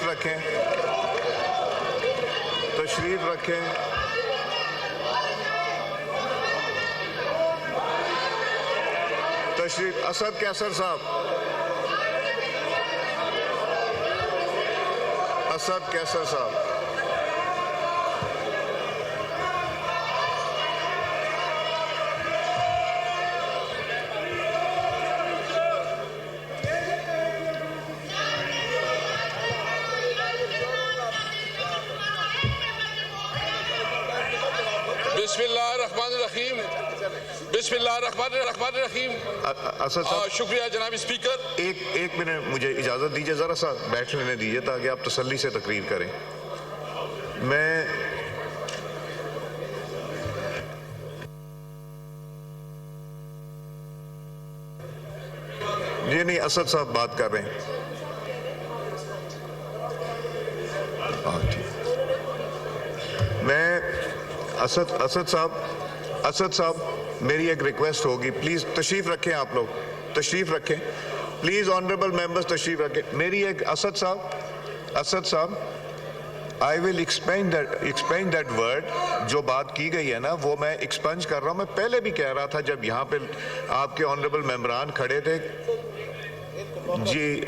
رکھیں، تشریف رکھیں. تشریف. اسد کیسر صاحب، اسد کیسر صاحب. بسم اللہ الرحمن الرحیم. بسم اللہ الرحمن الرحیم. اسد صاحب شکریہ جناب اسپیکر. ایک منٹ مجھے اجازت دیجیے، ذرا سا بیٹھ لینے دیجیے تاکہ آپ تسلی سے تقریر کریں. میں یہ نہیں، اسد صاحب بات کر رہے ہیں. میں اسد صاحب میری ایک ریکویسٹ ہوگی، پلیز تشریف رکھیں، آپ لوگ تشریف رکھیں پلیز. آنریبل ممبرز تشریف رکھیں. میری ایک اسد صاحب I will explain that word. جو بات کی گئی ہے نا وہ میں ایکسپنج کر رہا ہوں. میں پہلے بھی کہہ رہا تھا جب یہاں پہ آپ کے آنریبل ممبران کھڑے تھے. جی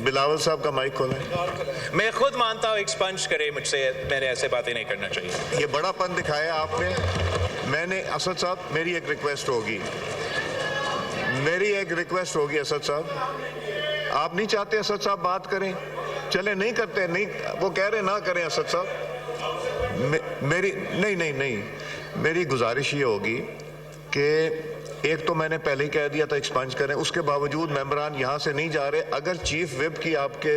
بلاول صاحب کا مائک کھولیں. میں خود مانتا ہوں ایکسپنج کرے مجھ سے، میں نے ایسے باتیں نہیں کرنا چاہیے. یہ بڑا پن دکھایا آپ نے. میں نے اسد صاحب میری ایک ریکویسٹ ہوگی اسد صاحب. آپ نہیں چاہتے اسد صاحب بات کریں؟ چلے نہیں کرتے، نہیں وہ کہہ رہے نہ کریں اسد صاحب. میری گزارش یہ ہوگی کہ ایک تو میں نے پہلے ہی کہہ دیا تھا ایکسپنج کریں، اس کے باوجود ممبران یہاں سے نہیں جا رہے. اگر چیف وپ کی آپ کے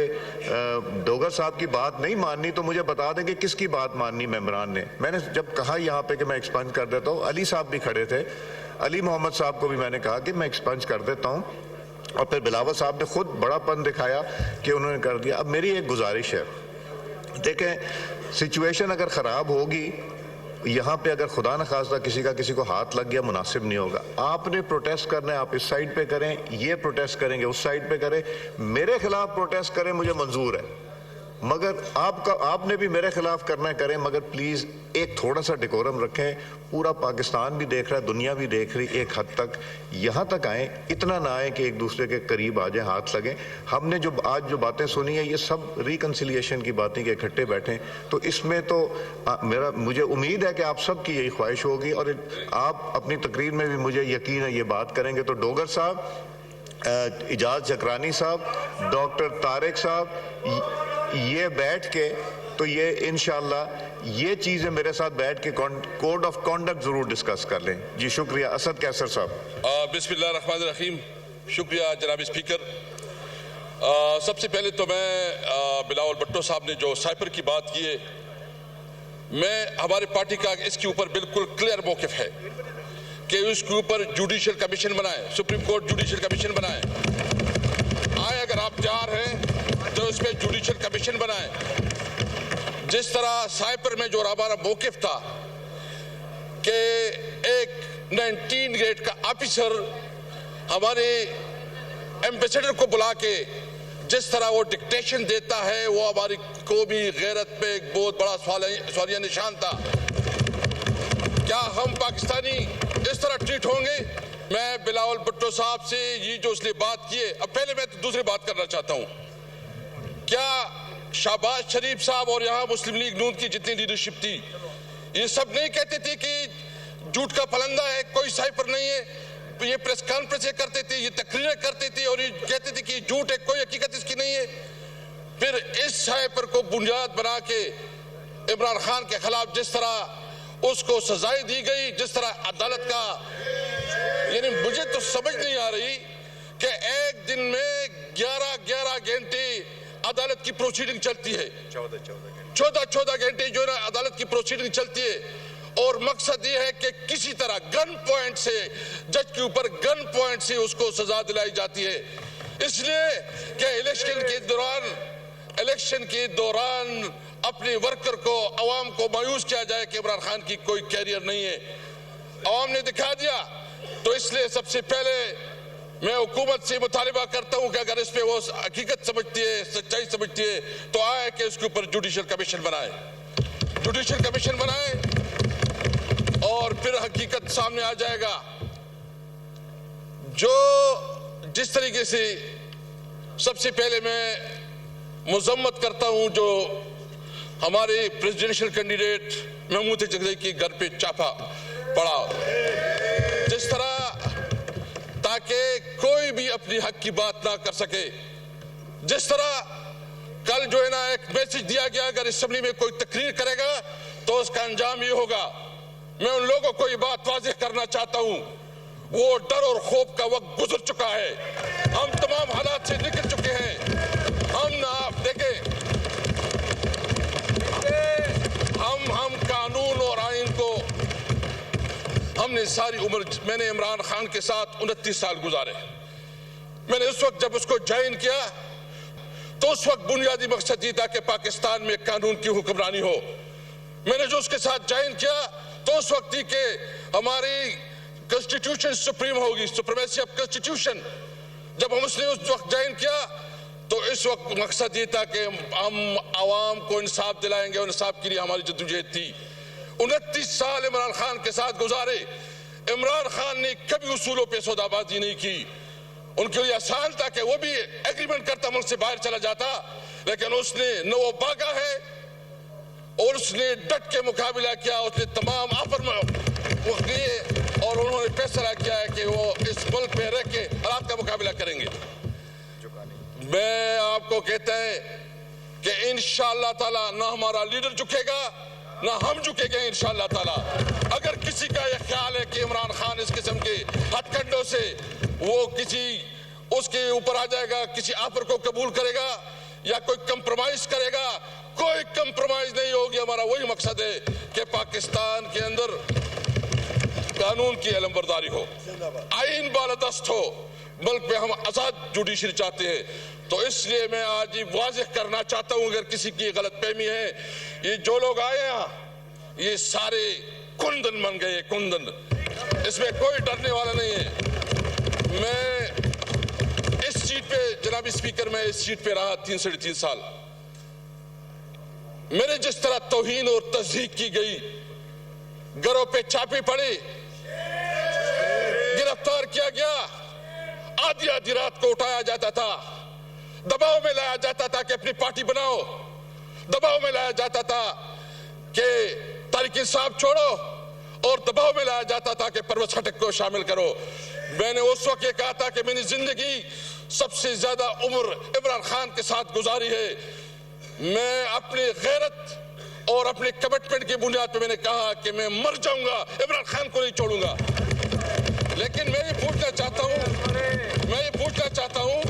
ڈوگر صاحب کی بات نہیں ماننی تو مجھے بتا دیں کہ کس کی بات ماننی ممبران نے. میں نے جب کہا یہاں پہ کہ میں ایکسپنج کر دیتا ہوں، علی صاحب بھی کھڑے تھے، علی محمد صاحب کو بھی میں نے کہا کہ میں ایکسپنج کر دیتا ہوں، اور پھر بلاول صاحب نے خود بڑا پن دکھایا کہ انہوں نے کر دیا. اب میری ایک گزارش ہے، دیکھیں سچویشن اگر خراب ہوگی یہاں پہ، اگر خدا نخواستہ کسی کو ہاتھ لگ گیا مناسب نہیں ہوگا. آپ نے پروٹیسٹ کرنا ہے، آپ اس سائڈ پہ کریں، یہ پروٹیسٹ کریں گے اس سائڈ پہ کریں. میرے خلاف پروٹیسٹ کریں مجھے منظور ہے، مگر آپ نے بھی میرے خلاف کرنا ہے کریں، مگر پلیز ایک تھوڑا سا ڈیکورم رکھیں. پورا پاکستان بھی دیکھ رہا ہے، دنیا بھی دیکھ رہی. ایک حد تک یہاں تک آئیں، اتنا نہ آئیں کہ ایک دوسرے کے قریب آ جائیں، ہاتھ لگیں. ہم نے آج جو باتیں سنی ہیں یہ سب ریکنسیلیشن کی باتیں کہ اکٹھے بیٹھیں، تو اس میں تو مجھے امید ہے کہ آپ سب کی یہی خواہش ہوگی، اور آپ اپنی تقریر میں بھی مجھے یقین ہے یہ بات کریں گے. تو ڈوگر صاحب، اعجاز چکرانی صاحب، ڈاکٹر طارق صاحب، یہ بیٹھ کے تو یہ انشاءاللہ یہ چیزیں میرے ساتھ بیٹھ کے کوڈ آف کنڈکٹ ضرور ڈسکس کر لیں. جی شکریہ. اسد کیسر صاحب. بسم اللہ الرحمن الرحیم. شکریہ جناب اسپیکر. سب سے پہلے تو میں بلاول بھٹو صاحب نے جو سائپر کی بات کی ہے، میں ہمارے پارٹی کا اس کے اوپر بالکل کلیئر موقف ہے کہ اس کے اوپر جوڈیشل کمیشن بنائیں، سپریم کورٹ جوڈیشل کمیشن بنائیں. اگر آپ تیار ہیں تو اس پہ جوڈیشل کمیشن بنائیں. جس طرح سائپر میں جو ہمارا موقف تھا کہ ایک 19 گریڈ کا آفیسر ہمارے ایمبیسڈر کو بلا کے جس طرح وہ ڈکٹیشن دیتا ہے، وہ ہماری قومی غیرت پہ ایک بہت بڑا سوالیہ نشان تھا. کیا ہم پاکستانی اس طرح ٹریٹ ہوں گے؟ میں بلاول بھٹو صاحب سے یہ جو اس نے بات کی ہے، اب پہلے میں دوسری بات کرنا چاہتا ہوں. کیا شہباز شریف صاحب اور یہاں مسلم لیگ نون کی جتنی لیڈرشپ تھی یہ سب نہیں کہتے تھے کہ جھوٹ کا پلندہ ہے، کوئی سائپر نہیں ہے؟ یہ پریس کانفرنسیں کرتے تھے، یہ تقریریں کرتے تھے اور یہ کہتے تھے کہ یہ جھوٹ ہے، کوئی حقیقت اس کی نہیں ہے. پھر اس سائپر کو بنیاد بنا کے عمران خان کے خلاف جس طرح اس کو سزائیں دی گئی، جس طرح عدالت کا، یعنی مجھے تو سمجھ نہیں آ رہی کہ ایک دن میں 11 گھنٹے عدالت کی پروسیڈنگ چلتی ہے، 14 گھنٹے جو ہے نا عدالت کی پروسیڈنگ چلتی ہے، اور مقصد یہ ہے کہ کسی طرح گن پوائنٹ سے جج کے اوپر گن پوائنٹ سے اس کو سزا دلائی جاتی ہے. اس لیے کہ الیکشن کے دوران اپنے ورکر کو، عوام کو مایوس کیا جائے کہ عمران خان کی کوئی کیریئر نہیں ہے. عوام نے دکھا دیا. تو اس لیے سب سے پہلے میں حکومت سے مطالبہ کرتا ہوں کہ اگر اس پہ وہ حقیقت سمجھتی ہے, سچائی سمجھتی ہے, تو آئے کہ اس کے اوپر جوڈیشل کمیشن بنائے, جوڈیشل کمیشن بنائے, اور پھر حقیقت سامنے آ جائے گا. جو جس طریقے سے سب سے پہلے میں مذمت کرتا ہوں جو ہمارے پریزیڈنشل کینڈیڈیٹ محمود جگدئی کے گھر پہ چھاپا پڑا, جس طرح تاکہ کوئی بھی اپنی حق کی بات نہ کر سکے, جس طرح کل جو ہے نا ایک میسج دیا گیا اگر اسمبلی میں کوئی تقریر کرے گا تو اس کا انجام یہ ہوگا. میں ان لوگوں کو یہ بات واضح کرنا چاہتا ہوں, وہ ڈر اور خوف کا وقت گزر چکا ہے, ہم تمام حالات سے نکل چکے ہیں. ہم نہ آپ دیکھیں, ہم قانون اور آئین کو ہم نے ساری عمر, میں نے عمران خان کے ساتھ 29 سال گزارے. میں نے اس وقت جب اس کو جوائن کیا تو اس وقت بنیادی مقصد یہ تھا کہ پاکستان میں قانون کی حکمرانی ہو. میں نے جو اس کے ساتھ جوائن کیا تو اس وقت ہی کہ ہماری کنسٹیٹیوشن سپریم ہوگی, سپریمیسی آف کنسٹیٹیوشن. جب ہم اس نے اس وقت جوائن کیا تو اس وقت مقصد یہ تھا کہ ہم عوام کو انصاف دلائیں گے, اور انصاف کے لیے ہماری جدوجہد تھی. 29 سال عمران خان کے ساتھ گزارے. عمران خان نے کبھی اصولوں پہ سودا بازی نہیں کی. ان کے لیے آسان تھا کہ وہ بھی ایگریمنٹ کرتا ملک سے باہر چلا جاتا, لیکن اس نے نہ وہ بھاگا ہے اور اس نے ڈٹ کے مقابلہ کیا. اس نے تمام آفر دیے اور انہوں نے فیصلہ کیا ہے کہ وہ اس ملک میں رہ کے حالات کا مقابلہ کریں گے. میں آپ کو کہتا ہے کہ انشاءاللہ تعالی نہ ہمارا لیڈر جھکے گا نہ ہم جھکے گے انشاءاللہ تعالی. اگر کسی کا یہ خیال ہے کہ عمران خان اس قسم کے ہتھ کنڈوں سے وہ کسی اس کے اوپر آ جائے گا, کسی آفر کو قبول کرے گا یا کوئی کمپرومائز کرے گا, کوئی کمپرومائز نہیں ہوگی. ہمارا وہی مقصد ہے کہ پاکستان کے اندر قانون کی علم برداری ہو, آئین بالادست ہو, ملک میں ہم آزاد جوڈیشری چاہتے ہیں. تو اس لیے میں آج یہ واضح کرنا چاہتا ہوں اگر کسی کی غلط فہمی ہے, یہ جو لوگ آئے ہیں یہ سارے کندن بن گئے, کندن, اس میں کوئی ڈرنے والا نہیں ہے. میں اس سیٹ پہ جناب اسپیکر میں اس سیٹ پہ رہا 3.5 سال. میرے جس طرح توہین اور تضحیک کی گئی, گھروں پہ چھاپے پڑے, گرفتار کیا گیا, آدھی آدھی رات کو اٹھایا جاتا تھا, دباؤ میں لایا جاتا تھا کہ اپنی پارٹی بناؤ, دباؤ میں لایا جاتا تھا کہ تحریک انصاف چھوڑو, اور دباؤ میں لایا جاتا تھا کہ پرویز خٹک کو شامل کرو. میں نے اس وقت یہ کہا تھا کہ میں نے زندگی سب سے زیادہ عمر عمران خان کے ساتھ گزاری ہے. میں اپنی غیرت اور اپنے کمٹمنٹ کی بنیاد پہ میں نے کہا کہ میں مر جاؤں گا, عمران خان کو نہیں چھوڑوں گا. لیکن میں یہ پوچھنا چاہتا ہوں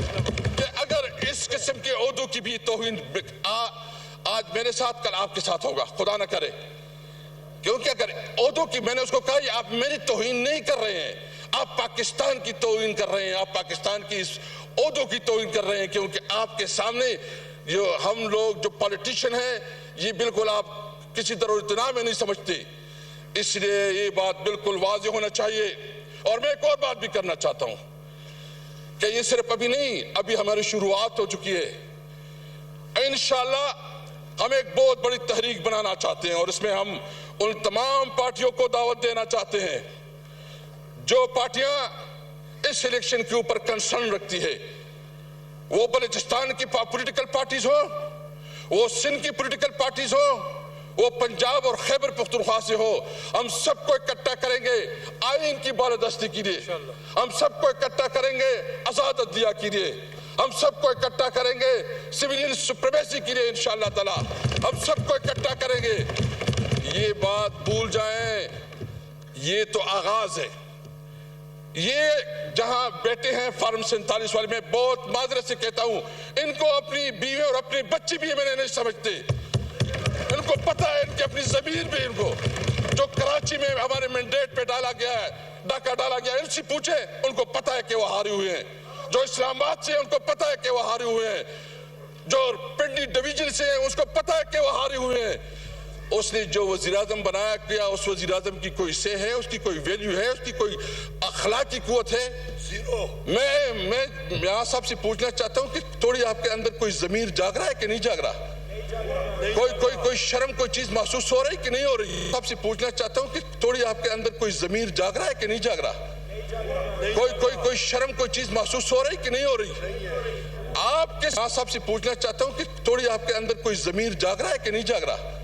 کہ اگر اس قسم کے عہدوں کی بھی توہین آج میرے ساتھ کل آپ کے ساتھ ہوگا, خدا نہ کرے, کیونکہ اگر عہدوں کی, میں نے اس کو کہا یہ آپ میری توہین نہیں کر رہے ہیں, آپ پاکستان کی توہین کر رہے ہیں, آپ پاکستان کی اس عہدوں کی توہین کر رہے ہیں, کیونکہ آپ کے سامنے جو ہم لوگ جو پالیٹیشین ہیں یہ بالکل آپ کسی طرح اتنا میں نہیں سمجھتے. اس لیے یہ بات بالکل واضح ہونا چاہیے. اور میں ایک اور بات بھی کرنا چاہتا ہوں کہ یہ صرف ابھی نہیں, ابھی ہماری شروعات ہو چکی ہے. انشاءاللہ ہم ایک بہت بڑی تحریک بنانا چاہتے ہیں, اور اس میں ہم ان تمام پارٹیوں کو دعوت دینا چاہتے ہیں جو پارٹیاں اس الیکشن کے اوپر کنسرن رکھتی ہے. وہ بلوچستان کی پولیٹیکل پارٹیز ہو, وہ سندھ کی پولیٹیکل پارٹیز ہو, وہ پنجاب اور خیبر پختونخوا سے ہو, ہم سب کو اکٹھا کریں گے آئین کی بالادستی کے لیے, ہم سب کو اکٹھا کریں گے آزاد عدلیہ کے لیے, ہم سب کو اکٹھا کریں گے سویلین سپریمیسی کے لیے انشاءاللہ تعالی, ہم سب کو اکٹھا کریں گے. یہ بات بھول جائیں, یہ تو آغاز ہے. یہ جہاں بیٹے ہیں فارم 47 والے, میں بہت معذرت سے کہتا ہوں, ان کو اپنی بیوی اور اپنی بچی بھی میں نہیں سمجھتے. ان کو پتہ ہے ان کی اپنی ضمیر بھی, ان کو جو کراچی میں ہمارے مینڈیٹ پہ ڈالا گیا ہے, ڈاکہ ڈالا گیا ہے, ان سے پوچھیں, ان کو پتہ ہے کہ وہ ہارے ہوئے ہیں. جو اسلام آباد سے ان کو پتہ ہے کہ وہ ہارے ہوئے ہیں, جو پنڈی ڈویژن سے ہیں اس کو پتہ ہے کہ وہ ہارے ہوئے ہیں. اس نے جو وزیراعظم بنایا کیا, اس وزیراعظم کی کوئی سے ہے, اس کی کوئی ویلیو ہے, اس کی کوئی اخلاقی قوت ہے. میں یہاں صاحب سے پوچھنا چاہتا ہوں کہ تھوڑی آپ کے اندر کوئی ضمیر جاگ رہا ہے کہ نہیں جاگ رہا؟ کوئی شرم کوئی چیز محسوس ہو رہی کہ نہیں ہو رہی؟ آپ سے پوچھنا چاہتا ہوں کہ تھوڑی آپ کے اندر کوئی ضمیر جاگ رہا ہے کہ نہیں جاگ رہا؟ کوئی شرم کوئی چیز محسوس ہو رہی کہ نہیں ہو رہی؟ آپ کے صاحب سے پوچھنا چاہتا ہوں کہ تھوڑی آپ کے اندر کوئی ضمیر جاگ رہا ہے کہ نہیں جاگ رہا؟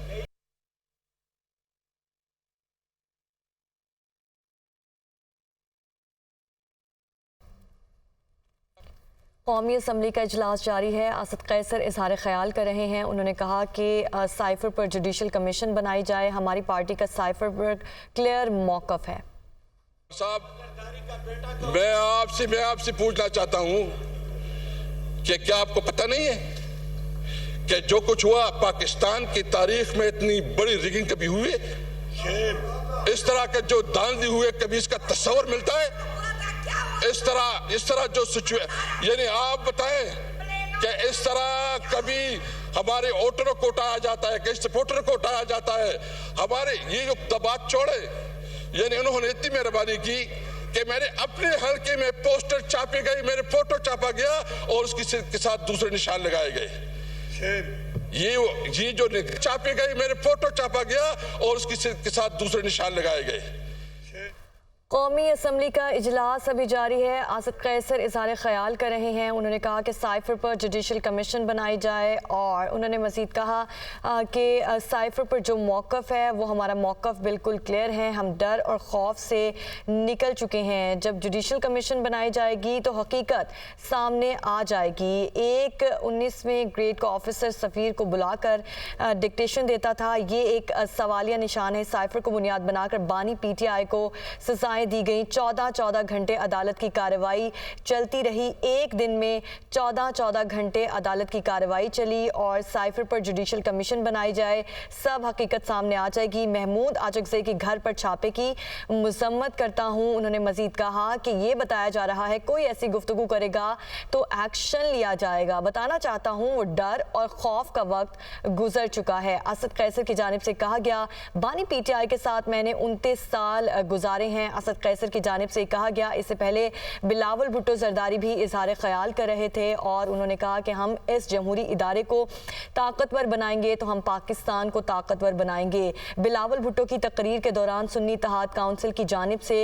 قومی اسمبلی کا اجلاس جاری ہے. اسد قیصر اظہار خیال کر رہے ہیں. انہوں نے کہا کہ سائفر پر جوڈیشل کمیشن بنائی جائے. ہماری پارٹی کا سائفر پر کلیئر موقف ہے. صاحب میں آپ سے پوچھنا چاہتا ہوں کہ کیا آپ کو پتہ نہیں ہے کہ جو کچھ ہوا پاکستان کی تاریخ میں اتنی بڑی ریگنگ کبھی ہوئی ہے؟ اس طرح کے جو دھاندلی ہوئے کبھی اس کا تصور ملتا ہے؟ اس طرح جو یعنی آپ بتائیں کہ اس طرح کبھی ہمارے ووٹروں کو اٹھایا جاتا ہے کہ سپورٹر کو اٹھایا جاتا ہے؟ ہمارے یہ بات چھوڑے، یعنی انہوں نے اتنی مہربانی کی کہ میرے اپنے حلقے میں پوسٹر چھاپے گئے، میرے فوٹو چھاپا گیا اور اس کے ساتھ دوسرے نشان لگائے گئے. یہ جو چھاپے گئے، میرے فوٹو چھاپا گیا اور اس کے ساتھ دوسرے نشان لگائے گئے. قومی اسمبلی کا اجلاس ابھی جاری ہے. اسد قیصر اظہار خیال کر رہے ہیں. انہوں نے کہا کہ سائفر پر جوڈیشل کمیشن بنائی جائے اور انہوں نے مزید کہا کہ سائفر پر جو موقف ہے وہ ہمارا موقف بالکل کلیئر ہے. ہم ڈر اور خوف سے نکل چکے ہیں. جب جوڈیشل کمیشن بنائی جائے گی تو حقیقت سامنے آ جائے گی. ایک 19ویں گریڈ کا آفیسر سفیر کو بلا کر ڈکٹیشن دیتا تھا. یہ ایک سوالیہ نشان ہے. سائفر کو بنیاد بنا کر بانی پی ٹی آئی کو سزائیں دی گئیں. 14 گھنٹے عدالت کی کارروائی چلتی رہی. ایک دن میں 14 گھنٹے عدالت کی کارروائی چلی اور سائفر پر جوڈیشل کمیشن بنائی جائے. سب حقیقت سامنے آ جائے گی. محمود آجکزئی کے گھر پر چھاپے کی مذمت کرتا ہوں. انہوں نے مزید کہا کہ یہ بتایا جا رہا ہے کوئی ایسی گفتگو کرے گا تو ایکشن لیا جائے گا. بتانا چاہتا ہوں وہ ڈر اور خوف کا وقت گزر چکا ہے. اسد قیصر کی جانب سے کہا گیا بانی پی ٹی آئی کے ساتھ میں نے 29 سال گزارے ہیں. اسد قیصر کی جانب سے کہا گیا. اس سے پہلے بلاول بھٹو زرداری بھی اظہار خیال کر رہے تھے اور انہوں نے کہا کہ ہم اس جمہوری ادارے کو طاقتور بنائیں گے تو ہم پاکستان کو طاقتور بنائیں گے. بلاول بھٹو کی تقریر کے دوران سنی اتحاد کونسل کی جانب سے